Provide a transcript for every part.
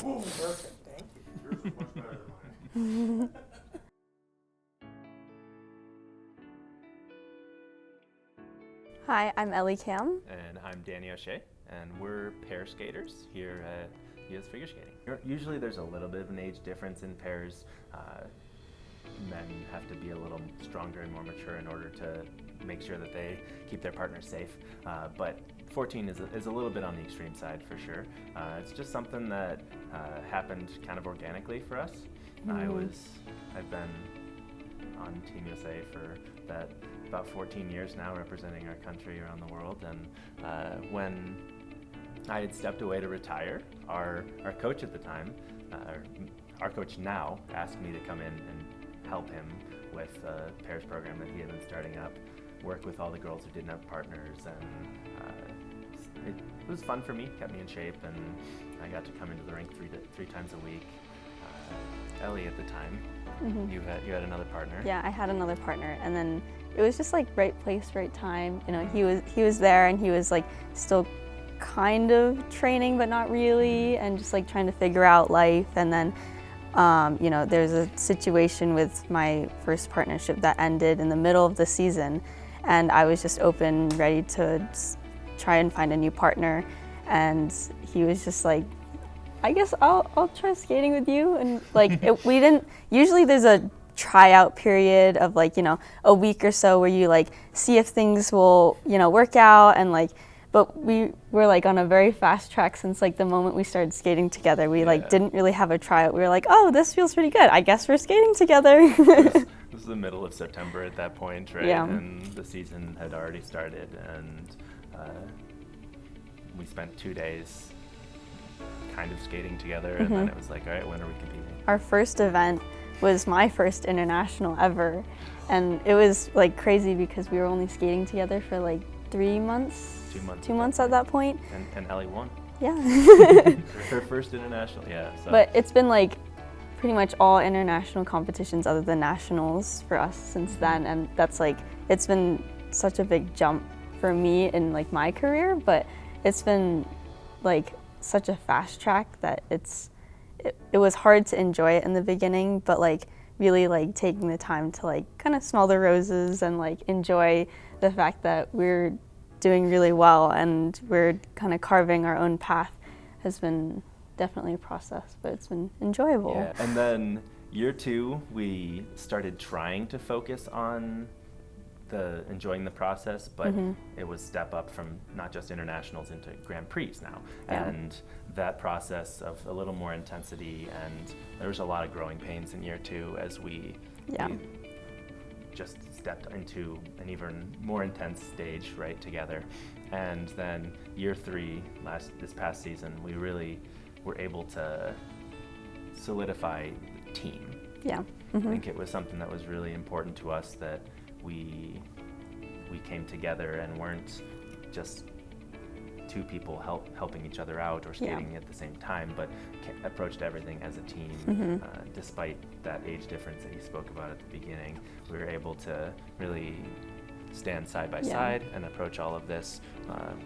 Ooh, perfect. Thank you. Yours is much better than mine. Hi, I'm Ellie Kam. And I'm Danny O'Shea, and we're pair skaters here at US Figure Skating. Usually there's a little bit of an age difference in pairs. Men have to be a little stronger and more mature in order to make sure that they keep their partners safe. But 14 is a little bit on the extreme side for sure. It's just something that happened kind of organically for us. I've been on Team USA for about 14 years now, representing our country around the world. And when I had stepped away to retire, our coach at the time, our coach now, asked me to come in and help him with a pairs program that he had been starting up, work with all the girls who didn't have partners, and it was fun for me, kept me in shape, and I got to come into the rink three times a week. Ellie, at the time, you had another partner. Yeah, I had another partner, and then it was just like right place, right time. You know, he was there, and he was like still kind of training, but not really, and just like trying to figure out life. And then, you know, there's a situation with my first partnership that ended in the middle of the season, and I was just open, ready to try and find a new partner. And he was just like, I guess I'll try skating with you. And like we didn't, usually there's a tryout period of like, you know, a week or so where you like see if things will, you know, work out, and like, but we were like on a very fast track since like the moment we started skating together. We like didn't really have a tryout. We were like, oh, this feels pretty good. I guess we're skating together. It was the middle of September at that point, right? Yeah. And the season had already started, and we spent 2 days kind of skating together, and then it was like, all right, when are we competing? Our first event was my first international ever, and it was like crazy because we were only skating together for like 3 months. 2 months. 2 months at that point. And Ellie won. Yeah. Her first international, yeah. So. But it's been like pretty much all international competitions other than nationals for us since then, and that's like, it's been such a big jump for me in like my career, but it's been like such a fast track that it was hard to enjoy it in the beginning, but like really like taking the time to like kind of smell the roses and like enjoy the fact that we're doing really well and we're kind of carving our own path has been definitely a process, but it's been enjoyable. Yeah, and then year 2, we started trying to focus on enjoying the process, but it was step up from not just internationals into Grand Prix now. Yeah. And that process of a little more intensity, and there was a lot of growing pains in year 2 as we just stepped into an even more intense stage right together. And then year 3, this past season, we really were able to solidify the team. Yeah. I think it was something that was really important to us, that we came together and weren't just two people helping each other out or skating at the same time, but approached everything as a team. Despite that age difference that you spoke about at the beginning, we were able to really stand side by side and approach all of this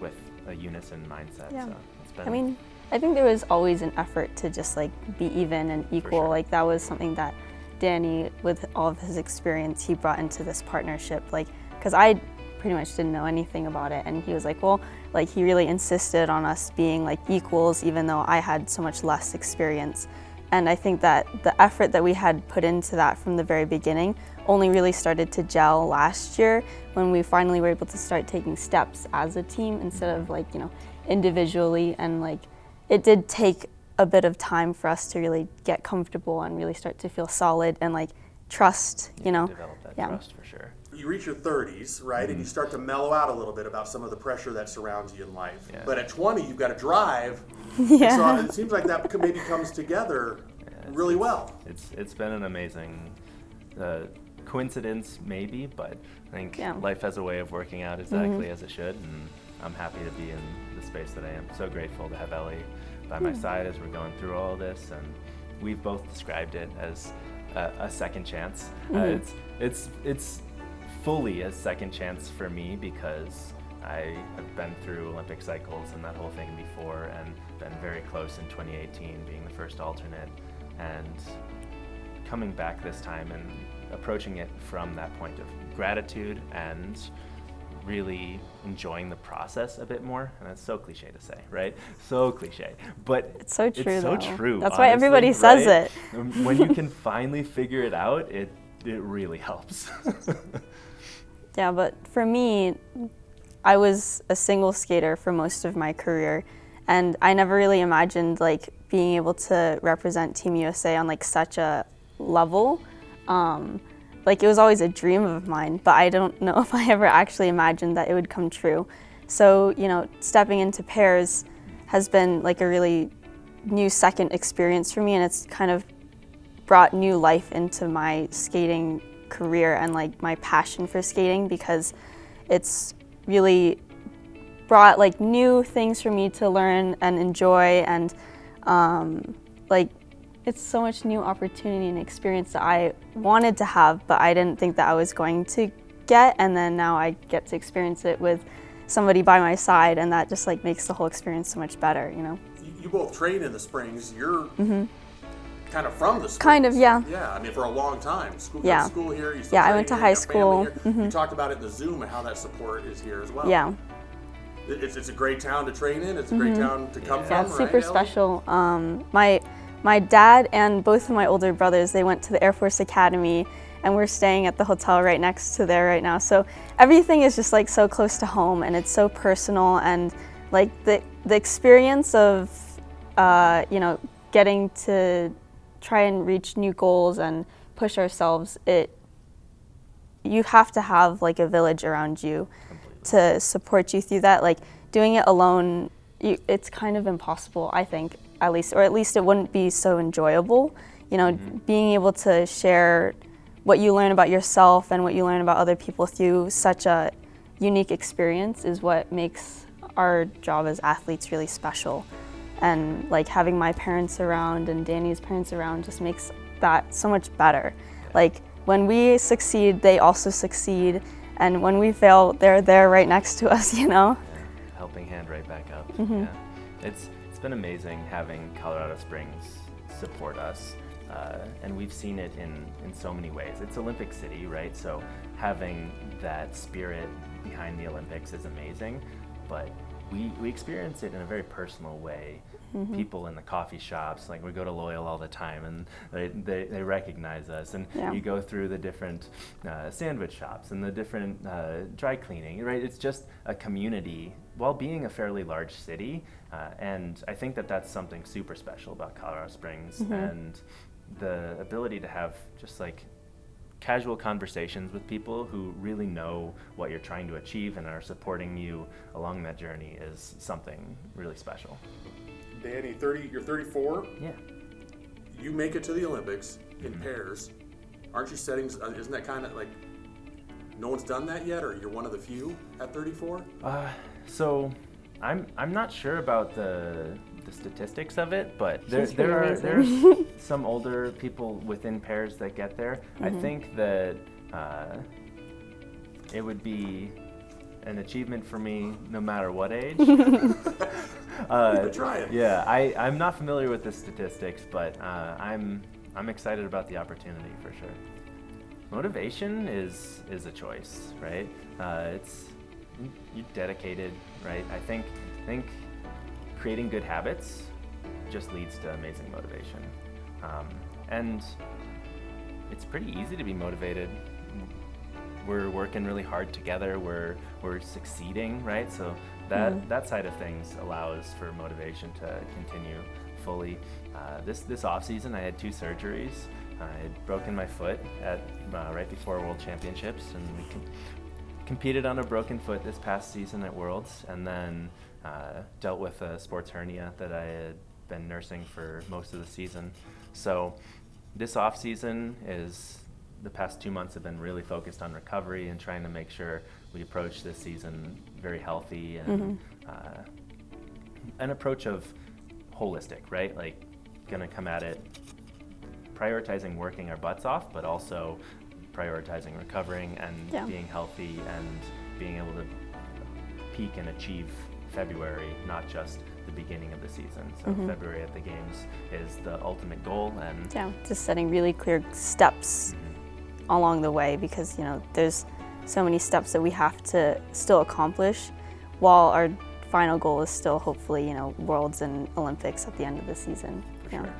with a unison mindset. Yeah. So it's been, I mean, I think there was always an effort to just like be even and equal. sure. Like that was something that Danny, with all of his experience, he brought into this partnership. Like, because I pretty much didn't know anything about it, and he was like, well, like he really insisted on us being like equals, even though I had so much less experience. And I think that the effort that we had put into that from the very beginning only really started to gel last year when we finally were able to start taking steps as a team instead of like, you know, individually. And like, it did take a bit of time for us to really get comfortable and really start to feel solid and like trust, you know. develop that trust for sure. You reach your 30s, right, and you start to mellow out a little bit about some of the pressure that surrounds you in life. Yeah. But at 20, you've got to drive. Yeah. So it seems like that maybe comes together really well. It's been an amazing coincidence, maybe, but I think life has a way of working out exactly as it should, and I'm happy to be in the space that I am. So grateful to have Ellie by my side as we're going through all this, and we've both described it as a second chance. It's fully a second chance for me because I have been through Olympic cycles and that whole thing before, and been very close in 2018 being the first alternate, and coming back this time and approaching it from that point of gratitude and really enjoying the process a bit more. And that's so cliche to say, right? So cliche, but It's so true, it's so though. true. That's why everybody says right? it. When you can finally figure it out, it really helps. Yeah, but for me, I was a single skater for most of my career, and I never really imagined like being able to represent Team USA on like such a level. Like it was always a dream of mine, but I don't know if I ever actually imagined that it would come true. So, you know, stepping into pairs has been like a really new second experience for me, and it's kind of brought new life into my skating career and like my passion for skating, because it's really brought like new things for me to learn and enjoy, and like it's so much new opportunity and experience that I wanted to have, but I didn't think that I was going to get, and then now I get to experience it with somebody by my side, and that just like makes the whole experience so much better, you know? You both train in the Springs. You're kind of from the Springs. Kind of, yeah. Yeah, I mean, for a long time. School, Yeah. school here. You still Yeah, I train went to here, high you have family school. here. You talked about it in the Zoom and how that support is here as well. Yeah. It's a great town to train in. It's a great town to come Yeah, from, it's right, super Ellie? special. My dad and both of my older brothers, they went to the Air Force Academy, and we're staying at the hotel right next to there right now. So everything is just like so close to home, and it's so personal, and like the experience of you know, getting to try and reach new goals and push ourselves, you have to have like a village around you to support you through that. Like doing it alone, it's kind of impossible, I think, at least it wouldn't be so enjoyable. You know, being able to share what you learn about yourself and what you learn about other people through such a unique experience is what makes our job as athletes really special. And like having my parents around and Danny's parents around just makes that so much better. Like when we succeed, they also succeed, and when we fail, they're there right next to us, you know? Yeah, helping hand right back up. Yeah. It's been amazing having Colorado Springs support us, and we've seen it in so many ways. It's Olympic City, right? So having that spirit behind the Olympics is amazing, but we experience it in a very personal way. People in the coffee shops, like we go to Loyal all the time, and they recognize us, and you go through the different sandwich shops and the different dry cleaning, right? It's just a community while being a fairly large city, and I think that that's something super special about Colorado Springs, and the ability to have just like casual conversations with people who really know what you're trying to achieve and are supporting you along that journey is something really special. Danny, you're 34. Yeah. You make it to the Olympics in pairs. Aren't you setting, isn't that kind of like, no one's done that yet, or you're one of the few at 34? So I'm not sure about the statistics of it, but She's there's some older people within pairs that get there. I think that it would be an achievement for me no matter what age. Try it. Yeah, I'm not familiar with the statistics, but I'm excited about the opportunity for sure. Motivation is a choice, right? You're dedicated, right? I think creating good habits just leads to amazing motivation, and it's pretty easy to be motivated. We're working really hard together. We're succeeding, right? So that side of things allows for motivation to continue fully. This off season, I had 2 surgeries. I had broken my foot at right before World Championships, and we competed on a broken foot this past season at Worlds, and then dealt with a sports hernia that I had been nursing for most of the season. So this off season the past 2 months have been really focused on recovery and trying to make sure we approach this season very healthy and an approach of holistic, right? Like gonna come at it prioritizing working our butts off, but also prioritizing recovering and being healthy and being able to peak and achieve February, not just the beginning of the season. So February at the games is the ultimate goal, and yeah, just setting really clear steps along the way, because there's so many steps that we have to still accomplish, while our final goal is still hopefully Worlds and Olympics at the end of the season. for sure.